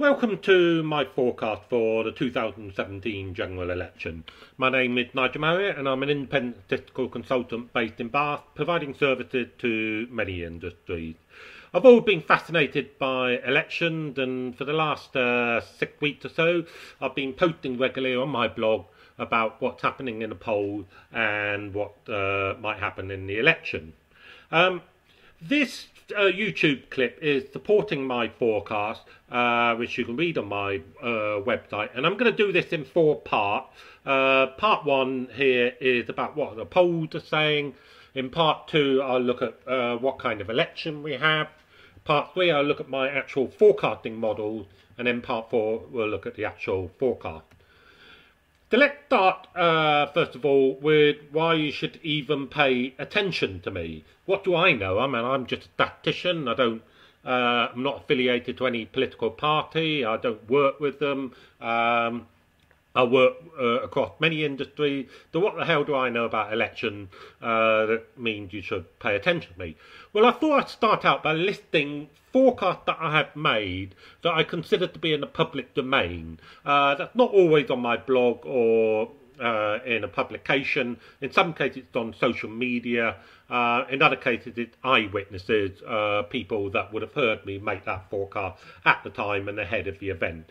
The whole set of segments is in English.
Welcome to my forecast for the 2017 general election. My name is Nigel Marriott and I'm an independent statistical consultant based in Bath, providing services to many industries. I've always been fascinated by elections, and for the last 6 weeks or so I've been posting regularly on my blog about what's happening in the polls and what might happen in the election. This YouTube clip is supporting my forecast, which you can read on my website, and I'm going to do this in 4 parts. Part 1 here is about what the polls are saying. In part 2 I'll look at what kind of election we have. Part 3 I'll look at my actual forecasting models, and then part 4 we'll look at the actual forecast. So let's start, first of all, with why you should even pay attention to me. What do I know? I mean, I'm just a statistician. I'm not affiliated to any political party. I don't work with them. I work across many industries. So what the hell do I know about election that means you should pay attention to me? Well, I thought I'd start out by listing forecasts that I have made that I consider to be in the public domain. That's not always on my blog or in a publication. In some cases it's on social media. In other cases it's eyewitnesses, people that would have heard me make that forecast at the time and ahead of the event.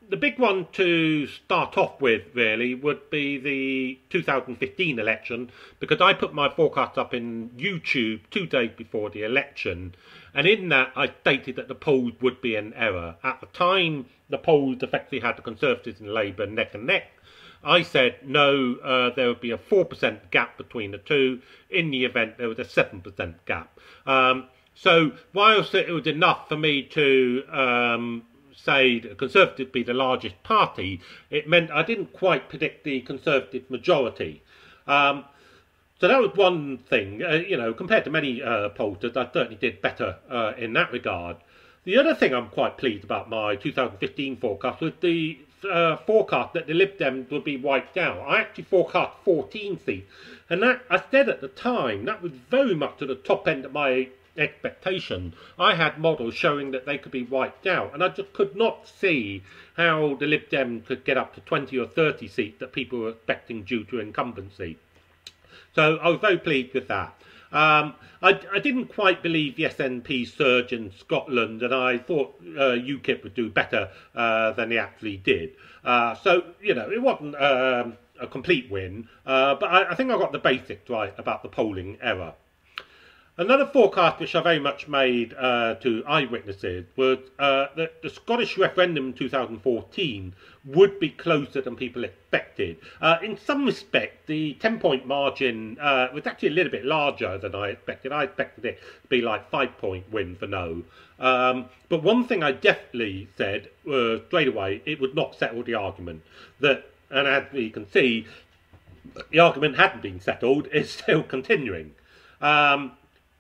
The big one to start off with, really, would be the 2015 election, because I put my forecast up in YouTube 2 days before the election, and in that I stated that the polls would be in error. At the time, the polls effectively had the Conservatives and Labour neck and neck. I said, no, there would be a 4% gap between the two. In the event, there was a 7% gap. So whilst it was enough for me to say the Conservatives be the largest party, it meant I didn't quite predict the Conservative majority. So that was one thing. Compared to many pollsters, I certainly did better in that regard. The other thing I'm quite pleased about my 2015 forecast was the forecast that the Lib Dems would be wiped out. I actually forecast 14 seats, and that, I said at the time, that was very much to the top end of my expectation. I had models showing that they could be wiped out, and I just could not see how the Lib Dems could get up to 20 or 30 seats that people were expecting due to incumbency. So I was very pleased with that. I didn't quite believe the SNP surge in Scotland, and I thought UKIP would do better than they actually did. So, it wasn't a complete win, but I think I got the basics right about the polling error. Another forecast which I very much made to eyewitnesses was that the Scottish referendum in 2014 would be closer than people expected. In some respect, the 10-point margin was actually a little bit larger than I expected. I expected it to be like 5-point win for no. But one thing I definitely said straight away, it would not settle the argument. And as we can see, the argument hadn't been settled, it's still continuing.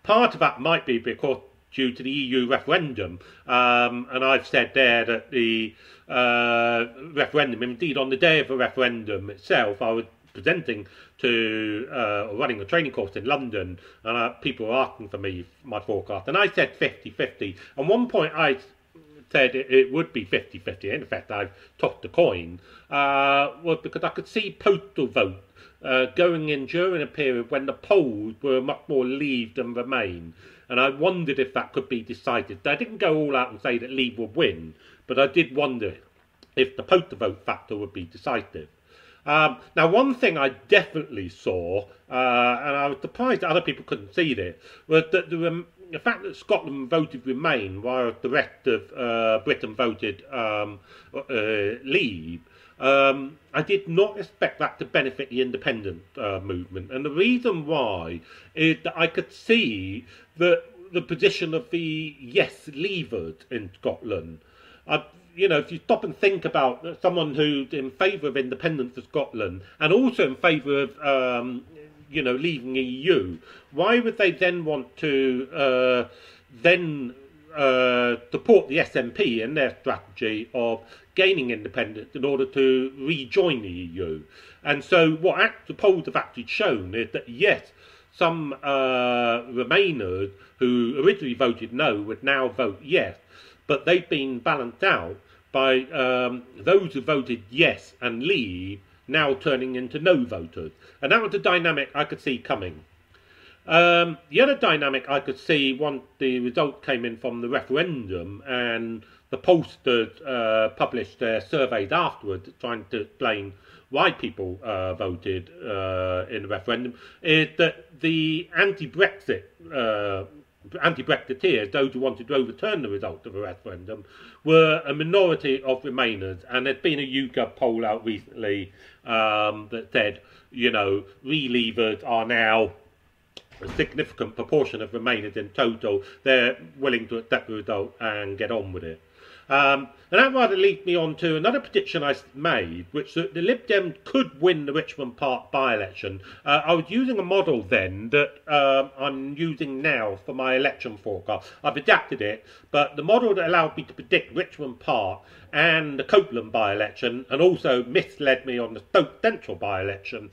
Part of that might be because due to the EU referendum, and I've said there that the referendum, indeed on the day of the referendum itself, I was presenting to, or running a training course in London, and people were asking for my forecast, and I said 50-50. At one point I said it would be 50-50, in fact I've tossed a coin, was because I could see postal vote going in during a period when the polls were much more Leave than Remain, and I wondered if that could be decided. I didn't go all out and say that Leave would win, but I did wonder if the postal vote factor would be decisive. Now, one thing I definitely saw, and I was surprised that other people couldn't see this, was that the fact that Scotland voted Remain while the rest of Britain voted Leave, I did not expect that to benefit the independent movement, and the reason why is that I could see the position of the yes leavers in Scotland. If you stop and think about someone who's in favour of independence of Scotland and also in favour of leaving the EU, why would they then want to support the SNP in their strategy of gaining independence in order to rejoin the EU? And so what the polls have actually shown is that yes, some Remainers who originally voted no would now vote yes, but they've been balanced out by those who voted yes and leave now turning into no voters. And that was a dynamic I could see coming. The other dynamic I could see once the result came in from the referendum and the pollsters published their surveys afterwards trying to explain why people voted in the referendum, is that the anti-Brexiteers, those who wanted to overturn the result of the referendum, were a minority of Remainers. And there's been a YouGov poll out recently that said, Relievers are now a significant proportion of Remainers in total. They're willing to accept the result and get on with it. And that rather leads me on to another prediction I made, which the Lib Dems could win the Richmond Park by-election. I was using a model then that I'm using now for my election forecast. I've adapted it, but the model that allowed me to predict Richmond Park and the Copeland by-election, and also misled me on the Stoke Central by-election,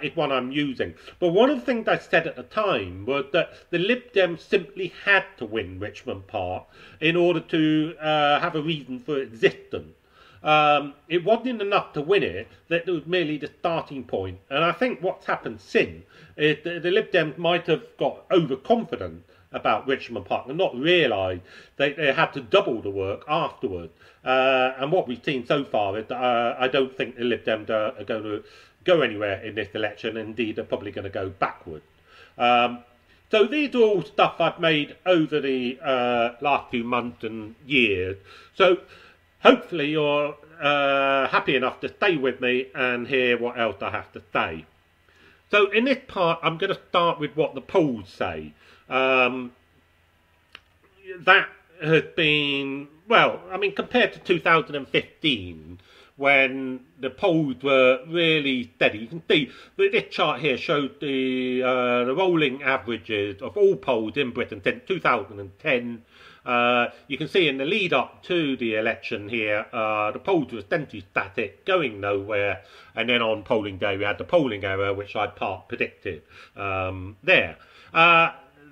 is one I'm using. But one of the things I said at the time was that the Lib Dems simply had to win Richmond Park in order to have a reason for existence. It wasn't enough to win it, that it was merely the starting point. And I think what's happened since is that the Lib Dems might have got overconfident about Richmond Park and not realised they had to double the work afterwards. And what we've seen so far is that I don't think the Lib Dems are going to go anywhere in this election. Indeed, they're probably going to go backwards. So these are all stuff I've made over the last few months and years. So hopefully you're happy enough to stay with me and hear what else I have to say. So in this part, I'm going to start with what the polls say. That has been, well, I mean, compared to 2015, when the polls were really steady. You can see that this chart here shows the rolling averages of all polls in Britain since 2010. You can see in the lead up to the election here, the polls were essentially static, going nowhere, and then on polling day we had the polling error, which I part predicted there.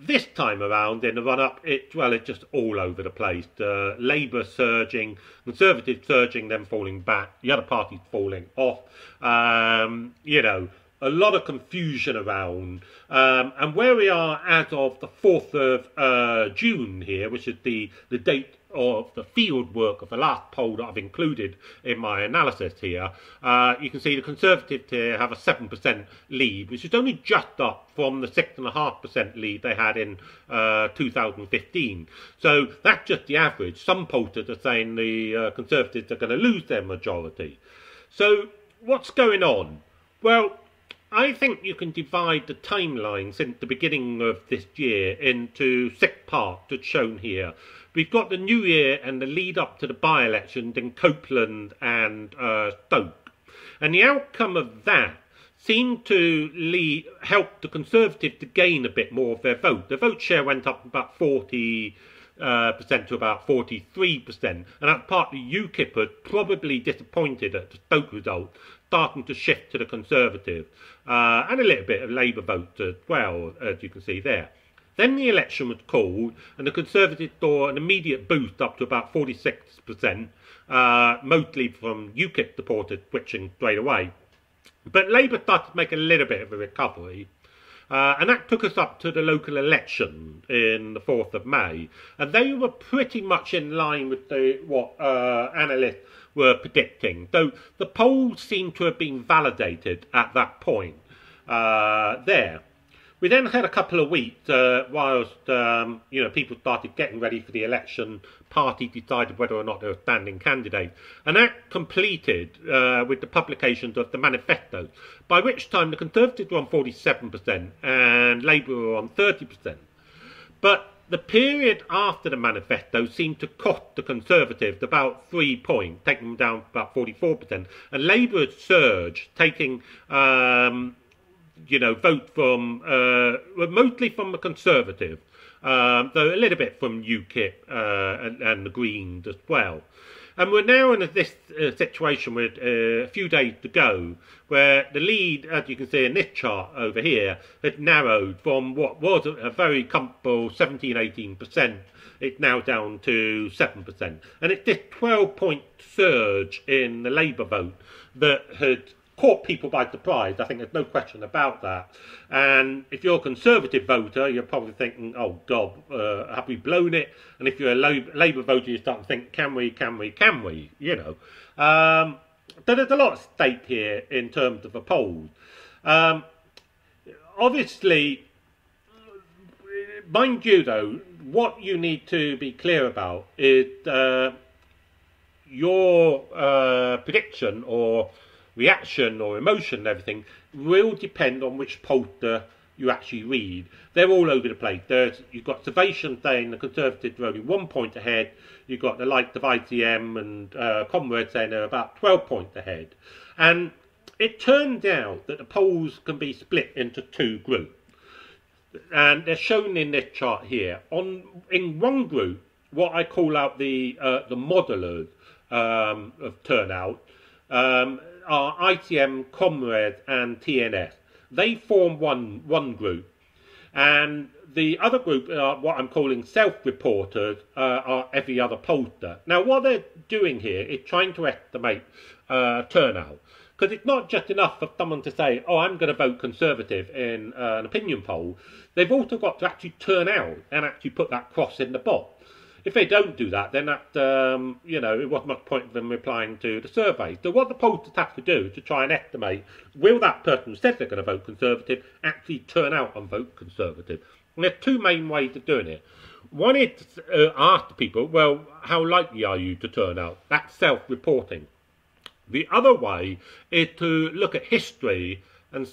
This time around, in the run-up, it's just all over the place. Labour surging, Conservatives surging, then falling back, the other parties falling off. A lot of confusion around. And where we are as of the 4th of June here, which is the date of the field work of the last poll that I've included in my analysis here, you can see the Conservatives here have a 7% lead, which is only just up from the 6.5% lead they had in 2015. So that's just the average. Some pollsters are saying the Conservatives are going to lose their majority. So what's going on? Well, I think you can divide the timeline since the beginning of this year into 6 parts as shown here. We've got the New Year and the lead up to the by-elections in Copeland and Stoke. And the outcome of that seemed to help the Conservatives to gain a bit more of their vote. The vote share went up about 40% to about 43%. And that's partly UKIP was probably disappointed at the Stoke result, starting to shift to the Conservatives. And a little bit of Labour votes as well, as you can see there. Then the election was called, and the Conservatives saw an immediate boost up to about 46%, mostly from UKIP supporters switching straight away. But Labour started to make a little bit of a recovery, and that took us up to the local election in the 4th of May. And they were pretty much in line with what analysts were predicting, though the polls seem to have been validated at that point there. We then had a couple of weeks whilst people started getting ready for the election. Parties decided whether or not they were standing candidates, and that completed with the publications of the manifestos, by which time the Conservatives were on 47% and Labour were on 30%. But the period after the manifesto seemed to cost the Conservatives about 3 points, taking them down to about 44%, and Labour had surged, taking vote from mostly from the Conservative, though a little bit from UKIP and the Greens as well. And we're now in this situation with a few days to go, where the lead, as you can see in this chart over here, has narrowed from what was a very comfortable 17-18% it's now down to 7%. And it's this 12-point surge in the Labour vote that had caught people by surprise. I think there's no question about that. And if you're a Conservative voter, you're probably thinking, oh God, have we blown it? And if you're a Labour voter, you start to think, can we, you know. So there's a lot at stake here in terms of the polls. Obviously, mind you though, what you need to be clear about is your prediction or reaction or emotion and everything will depend on which pollster you actually read. They're all over the place. You've got Salvation saying the Conservatives are only 1 point ahead. You've got the likes of ITM and Comrade saying they're about 12 points ahead. And it turns out that the polls can be split into two groups. And they're shown in this chart here. In one group, what I call out the modelers of turnout, are ITM, Comrade and TNS. They form one group. And the other group are what I'm calling self-reporters, are every other pollster. Now what they're doing here is trying to estimate turnout. Because it's not just enough for someone to say, oh, I'm going to vote Conservative in an opinion poll. They've also got to actually turn out and actually put that cross in the box. If they don't do that, then that, you know, it wasn't much point in them replying to the survey. So what the pollsters have to do to try and estimate, will that person who says they're going to vote Conservative actually turn out and vote Conservative? And there's two main ways of doing it. One is to ask people, well, how likely are you to turn out? That's self-reporting. The other way is to look at history and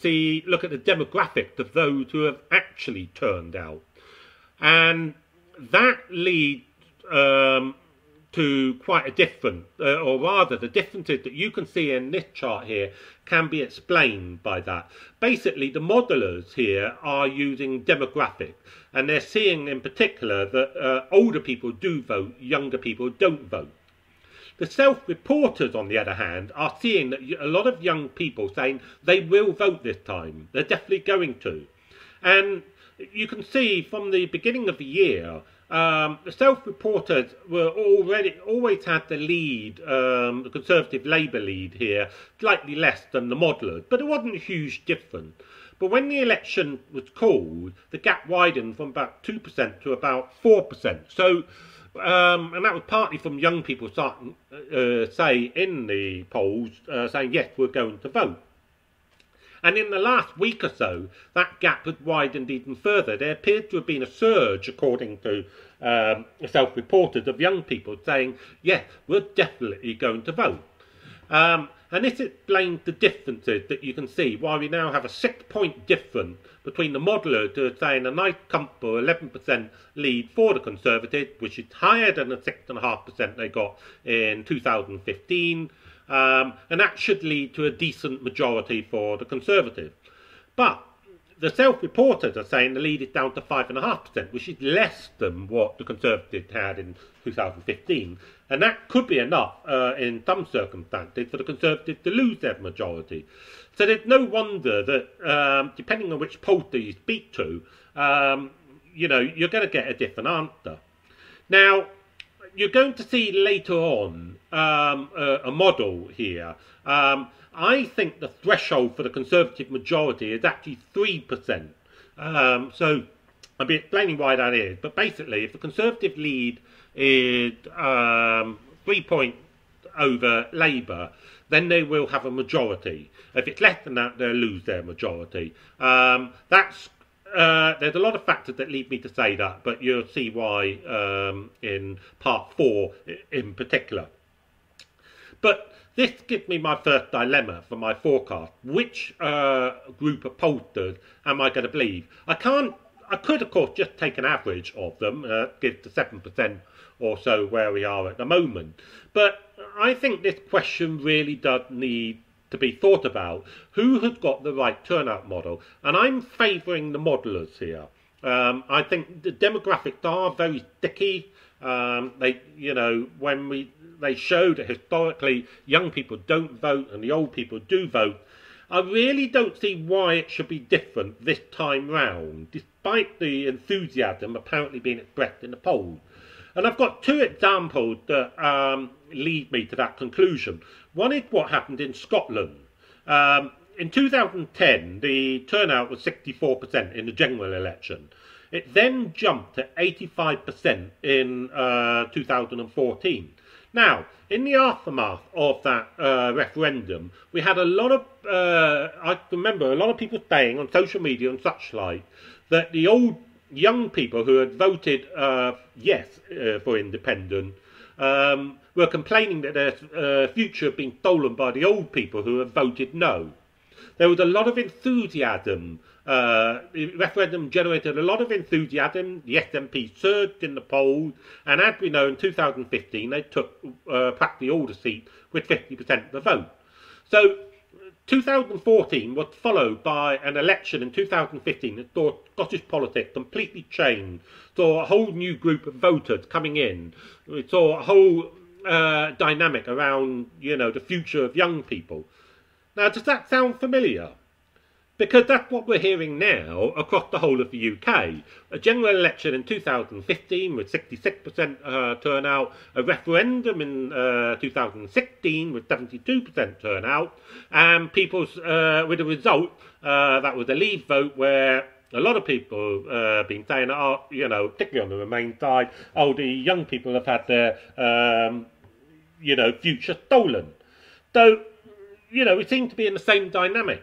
look at the demographics of those who have actually turned out. And that leads to quite a different, or rather the differences that you can see in this chart here can be explained by that. Basically, the modelers here are using demographics, and they're seeing in particular that older people do vote, younger people don't vote. The self-reporters, on the other hand, are seeing that a lot of young people saying they will vote this time. They're definitely going to. And you can see from the beginning of the year, the self-reporters were always had the lead, the Conservative Labour lead here, slightly less than the modelers, but it wasn't a huge difference. But when the election was called, the gap widened from about 2% to about 4%. So, and that was partly from young people starting say in the polls, saying, yes, we're going to vote. And in the last week or so, that gap had widened even further. There appeared to have been a surge, according to self-reporters, of young people saying, yes, we're definitely going to vote. And this explains the differences that you can see, why we now have a 6-point difference between the modelers who are saying a nice comfortable 11% lead for the Conservatives, which is higher than the 6.5% they got in 2015. And that should lead to a decent majority for the Conservatives. But the self-reporters are saying the lead is down to 5.5%, which is less than what the Conservatives had in 2015. And that could be enough in some circumstances for the Conservatives to lose their majority. So there's no wonder that, depending on which pollster you speak to, you know, you're going to get a different answer. Now, you're going to see later on a model here. I think the threshold for the Conservative majority is actually 3%. So I'll be explaining why that is. But basically, if the Conservative lead is 3 points over Labour, then they will have a majority. If it's less than that, they'll lose their majority. There's a lot of factors that lead me to say that, but you'll see why in part 4 in particular. But this gives me my first dilemma for my forecast. Which group of pollsters am I going to believe? I could, of course, just take an average of them, give the 7% or so where we are at the moment. But I think this question really does need to be thought about. Who has got the right turnout model? And I'm favouring the modelers here. I think the demographics are very sticky. They, you know, when they show that historically young people don't vote and the old people do vote, I really don't see why it should be different this time round, despite the enthusiasm apparently being expressed in the polls. And I've got two examples that lead me to that conclusion. One is what happened in Scotland. In 2010, the turnout was 64% in the general election. It then jumped to 85% in 2014. Now, in the aftermath of that referendum, we had a lot of, I remember a lot of people saying on social media and such like, that the old young people who had voted yes for independence were complaining that their future had been stolen by the old people who had voted no. There was a lot of enthusiasm. The referendum generated a lot of enthusiasm. The SNP surged in the polls, and as we know, in 2015 they took practically all the seats with 50% of the vote. So 2014 was followed by an election in 2015 that saw Scottish politics completely change. Saw a whole new group of voters coming in. We saw a whole dynamic around, the future of young people. Now, does that sound familiar? Because that's what we're hearing now across the whole of the UK. A general election in 2015 with 66% turnout, a referendum in 2016 with 72% turnout, and people's with a result that was a Leave vote where a lot of people have been saying, particularly on the Remain side, the young people have had their, future stolen. So, we seem to be in the same dynamic.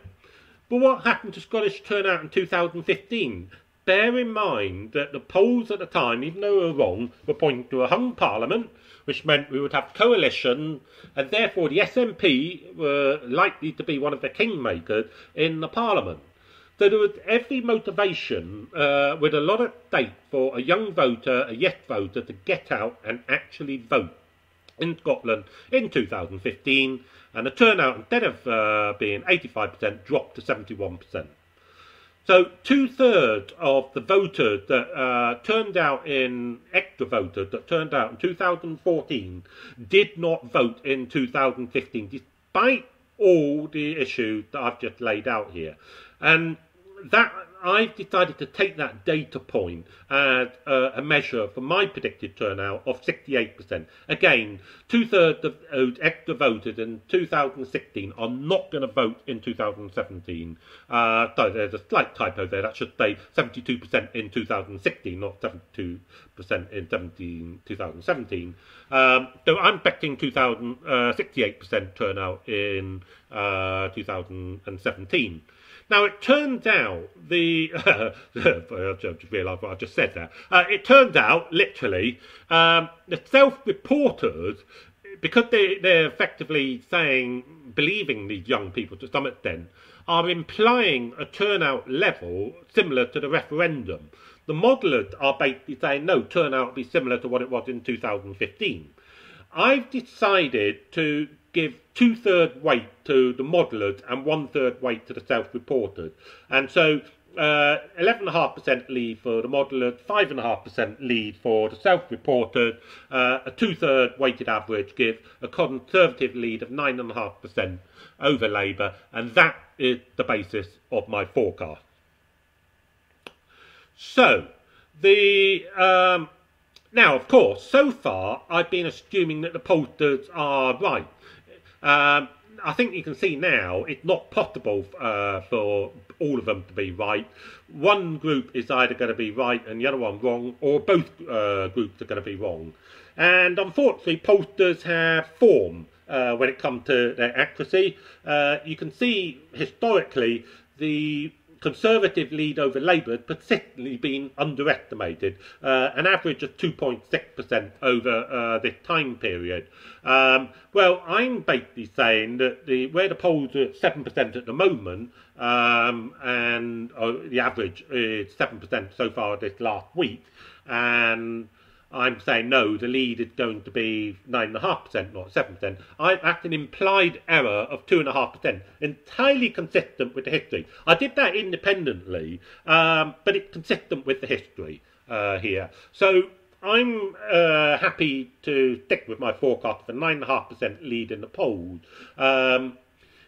But what happened to Scottish turnout in 2015? Bear in mind that the polls at the time, even though they were wrong, were pointing to a hung parliament, which meant we would have coalition, and therefore the SNP were likely to be one of the kingmakers in the parliament. So there was every motivation with a lot of stake for a young voter, a yes voter, to get out and actually vote in Scotland in 2015, and the turnout, instead of being 85%, dropped to 71%. So 2/3 of the voters that turned out in extra voters that turned out in 2014 did not vote in 2015, despite all the issues that I've just laid out here. And that I've decided to take that data point as a measure for my predicted turnout of 68%. Again, 2/3 of those extra voters in 2016 are not going to vote in 2017. So there's a slight typo there. That should say 72% in 2016, not 72% in 2017. So I'm expecting 68% turnout in 2017. Now, it turns out I just realised what I just said there. It turns out, literally, the self-reporters, because they're effectively believing these young people to some extent, are implying a turnout level similar to the referendum. The modellers are basically saying, no, turnout will be similar to what it was in 2015. I've decided to give 2/3 weight to the modellers and 1/3 weight to the self-reporters. And so 11.5% lead for the modellers, 5.5% lead for the self-reporters, a 2/3 weighted average gives a Conservative lead of 9.5% over Labour, and that is the basis of my forecast. So, now, of course, so far I've been assuming that the pollsters are right. I think you can see now it's not possible for all of them to be right. One group is either going to be right and the other one wrong, or both groups are going to be wrong. And unfortunately, pollsters have form when it comes to their accuracy. You can see historically the Conservative lead over Labour has persistently been underestimated, an average of 2.6% over this time period. Well, I'm basically saying that where the polls are at 7% at the moment, and the average is 7% so far this last week, and I'm saying no, the lead is going to be 9.5%, not 7%. That's an implied error of 2.5%, entirely consistent with the history. I did that independently, but it's consistent with the history here. So I'm happy to stick with my forecast for 9.5% lead in the polls.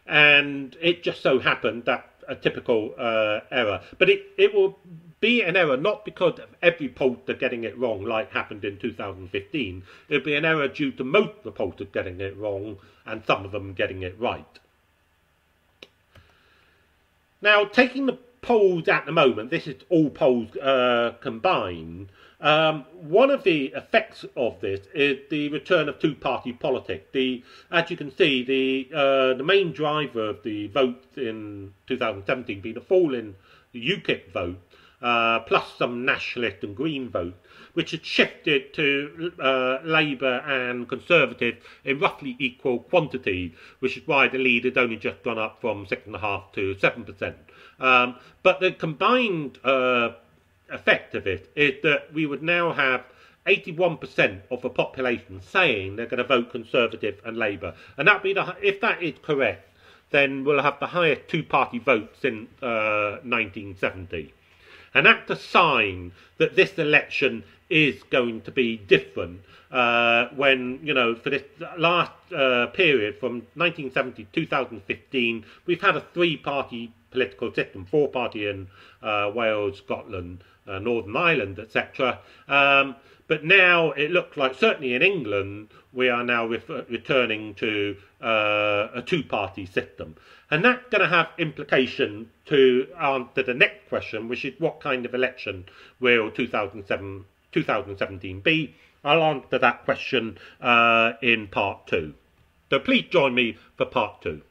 And it just so happened that a typical error. But it will be an error not because of every pollster getting it wrong like happened in 2015. It would be an error due to most of the pollsters getting it wrong and some of them getting it right. Now, taking the polls at the moment, this is all polls combined, one of the effects of this is the return of two-party politics. As you can see, the main driver of the votes in 2017 being a fall in the UKIP vote, plus some nationalist and Green votes, which had shifted to Labour and Conservative in roughly equal quantity, which is why the lead had only just gone up from 6.5% to 7%. But the combined effect of it is that we would now have 81% of the population saying they're going to vote Conservative and Labour. And that'd be if that is correct, then we'll have the highest two-party vote since 1970. And that's a sign that this election is going to be different when, you know, for this last period from 1970 to 2015, we've had a three-party political system, four-party in Wales, Scotland, Northern Ireland, etc. But now it looks like, certainly in England, we are now returning to a two-party system. And that's going to have implications to answer the next question, which is what kind of election will 2017 be? I'll answer that question in part 2. So please join me for part 2.